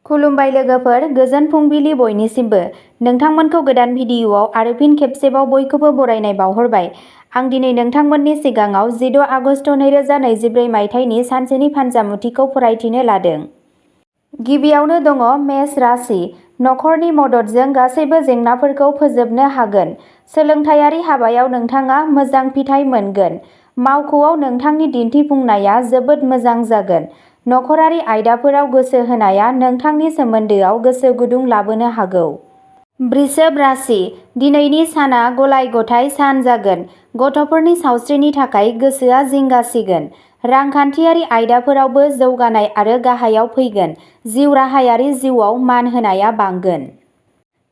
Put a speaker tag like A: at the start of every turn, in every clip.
A: खुलुमबाय लोगोफोर, गोजोन फुंबिलि बयनिसिमबो। नोंथांमोनखौ गोदान भिडिअआव आरो फिन खेबसेबाव बयखौबो बरायनाय बावहरबाय। आं दिनै नोंथांमोननि सिगाङाव 16 आगस्ट 2024 मायथाइनि सानसेनि फानजामुथिखौ फरायथिनो लादों। गिबियावनो दङ मेष राशि। नखरनि मददजों गासैबो जेंनाफोरखौ फोजोबनो हागोन। सोलोंथायारि हाबायाव नोंथाङा मोजां फिथाइ मोनगोन। मावख'आव नोंथांनि दिन्थिफुंनाया जोबोद मोजां जागोन। नखरारि आयदाफोराव गोसो होनाया नोंथांनि सोमोन्दोआव गोसो गुदुं लाबोनो हागौ। वृषभ राशि। दिनैनि साना गलाय-गथाय सान जागोन। गथ'फोरनि सावस्रिनि थाखाय गोसोआ जिंगासिगोन। रांखान्थियारि आयदाफोरावबो जौगानाय आरो गाहायाव फैगोन। जिउ राहायारि जिउआव मान होनाया बांगोन।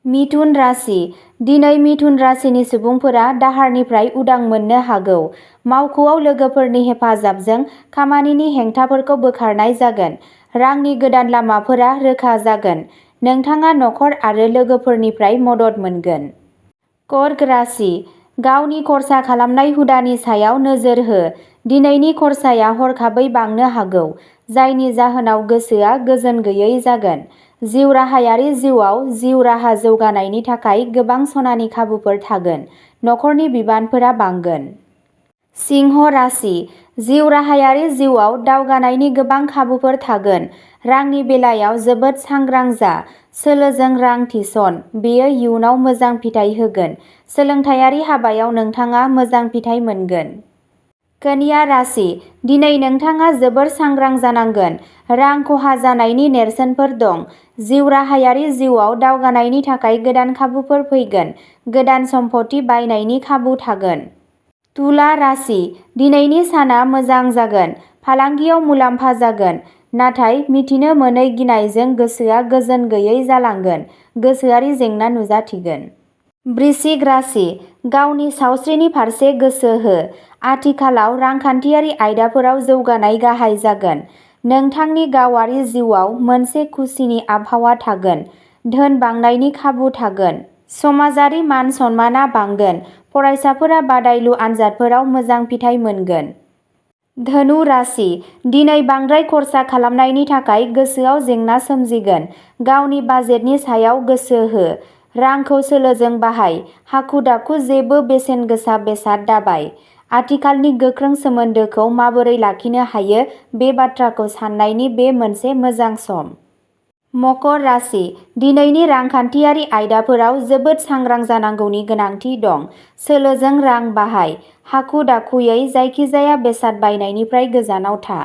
A: मिथुन राशि। दिनै मिथुन राशिनि सुबुंफोरा दाहारनिफ्राय उदां मोननो हागौ। मावख'आव लोगोफोरनि हेफाजाबजों खामानिनि हेंथाफोरखौ बोखारनाय जागोन। रांनि गोदान लामाफोरा रोखा जागोन। नोंथाङा नखर आरो लोगोफोरनिफ्राय मदद मोनगोन। कर्क राशि। गावनि खर्सा खालामनाय हुदानि सायाव नोजोर हो। दिनैनि खरसाया हरखाबै बांनो हागौ, जायनि जाहोनाव गोसोआ गोजोन गैयै जागोन। जिउ राहायारि जिउआव जिउ राहा जौगानायनि थाखाय गोबां सनानि खाबुफोर थागोन। नखरनि बिबानफोरा बांगोन। सिंह राशि। जिउ राहायारि जिउआव दावगानायनि गोबां खाबुफोर थागोन। रांनि बेलायाव जोबोद सांग्रां जा। सोलोजों रां थिसन, बेयो इयुनाव मोजां फिथाय होगोन। सोलोंथायारि हाबायाव नोंथाङा मोजां फिथाय मोनगोन। कन्या राशि। दिनै नोंथाङा जोबोर सांग्रां जानांगोन। रां खहा जानायनि नेरसोनफोर दं। जिउ राहायारि जिउआव दावगानायनि थाखाय गोदान खाबुफोर फैगोन। गोदान सम्पथि बायनायनि खाबु थागोन। तुला राशि। दिनैनि साना मोजां जागोन। फालांगियाव मुलाम्फा जागोन, नाथाय मिथिनो मोनै गिनायजों गोसोआ गोजोन गैयै जालांगोन। गोसोआरि जेंना नुजाथिगोन। वृश्चिक राशि। गावनि सावस्रिनि फारसे गोसो हो। आथिखालाव रांखान्थियारि आयदाफोराव जौगानाय गाहाय जागोन। नोंथांनि गावारि जिउआव मोनसे खुसिनि आबहावा थागोन। धोन बांनायनि खाबु थागोन। समाजारि मान-सन्मानआ बांगोन। फरायसाफोरा बादायलु आनजादफोराव मोजां फिथाय मोनगोन। धनु राशि। दिनै बांद्राय खर्सा खालामनायनि थाखाय गोसोआव जेंना सोमजिगोन। गावनि बाजेटनि सायाव गोसो हो। रांखौ सोलोजों बाहाय। हाखु-दाखु जेबो बेसेनगोसा बेसाद दाबाय। आथिखालनि गोख्रों सोमोन्दोखौ माबोरै लाखिनो हायो बे बाथ्राखौ साननायनि बे मोनसे मोजां सम। मकर राशि। दिनैनि रांखान्थियारि आयदाफोराव जोबोद सांग्रां जानांगौनि गोनांथि दं। सोलोजों रां बाहाय। हाखु-दाखुयै जायखिजाया बेसाद बायनायनिफ्राय गोजानाव था।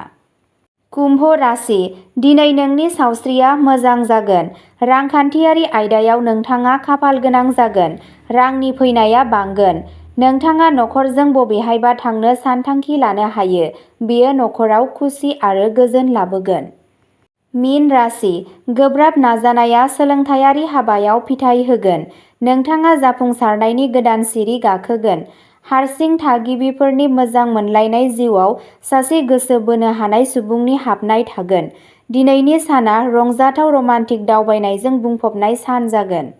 A: कुम्भ राशि। दिनै नोंनि सावस्रिया मोजां जागोन। रांखान्थियारि आयदायाव नोंथाङा खाफालगोनां जागोन। रांनि फैनाया बांगोन। नोंथाङा नखरजों बबेहायबा थांनो सानथांखि लानो हायो। बेयो नखराव खुसि आरो गोजोन लाबोगोन। मीन राशि। गोब्राब नाजानाया सोलोंथायारि हाबायाव फिथाय होगोन। नोंथाङा जाफुंसारनायनि गोदान सिरि गाखोगोन। हारसिं थागिबिफोरनि मोजां मोनलायनाय जिउआव सासे गोसो बोनो हानाय सुबुंनि हाबनाय थागोन। दिनैनि साना रंजाथाव रमान्टिक दावबायनायजों बुंफबनाय सान जागोन।